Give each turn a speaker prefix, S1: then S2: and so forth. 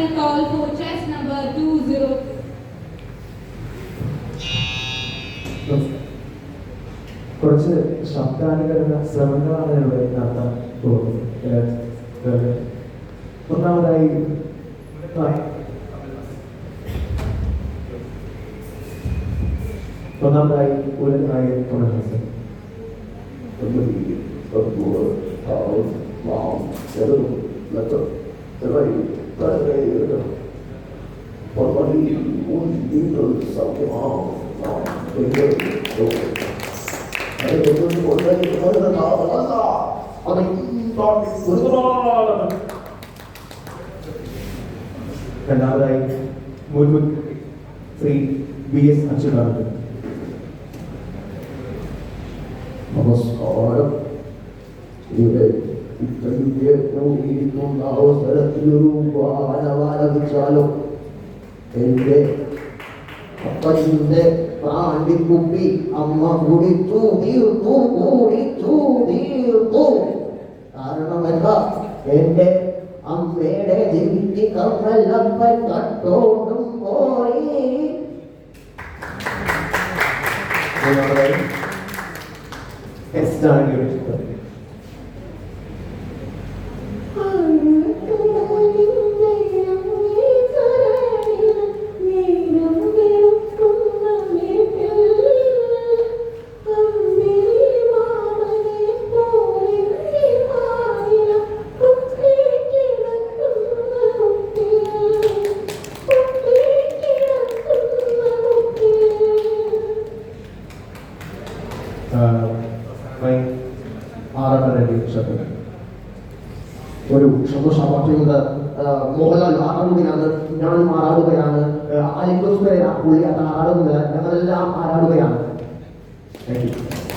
S1: and call for chess number 20.
S2: കുറച്ച് ശബ്ദാനുകരണ ശ്രമങ്ങളാണ് ഇവിടെ നടത്താൻ പോകുന്നത്. ഒന്നാമതായി ഒരു നായകൻ തുടങ്ങുന്നത് രണ്ടാമതായി മുൻമുൻ ശ്രീ BS അച്യുതാനന്ദൻ.
S3: നമസ്കാരം. ഇവിടെ ഇരിക്കുന്ന അവസരത്തിലൊരു വാനവാനവിച്ചാലും എന്റെ അപ്പൻ്റെ പ്രാണ്ടിക്കുപ്പി അമ്മ കുടിച്ചു തീർത്തു. കാരണം എന്താ, എന്റെ അമ്മയുടെ ജിഞ്ചി കമ്മലപ്പൻ കട്ടോണ്ടും പോയി. ഒരു സന്തോഷവാർത്തയുണ്ട്. മോഹൻലാൽ ആറാടുകയാണ്, ഞാനും ആറാടുകയാണ്, ആലിംഗസുരയ പുള്ളി ആറാടുകയാണ്, ഞങ്ങളെല്ലാം ആറാടുകയാണ്. Thank you.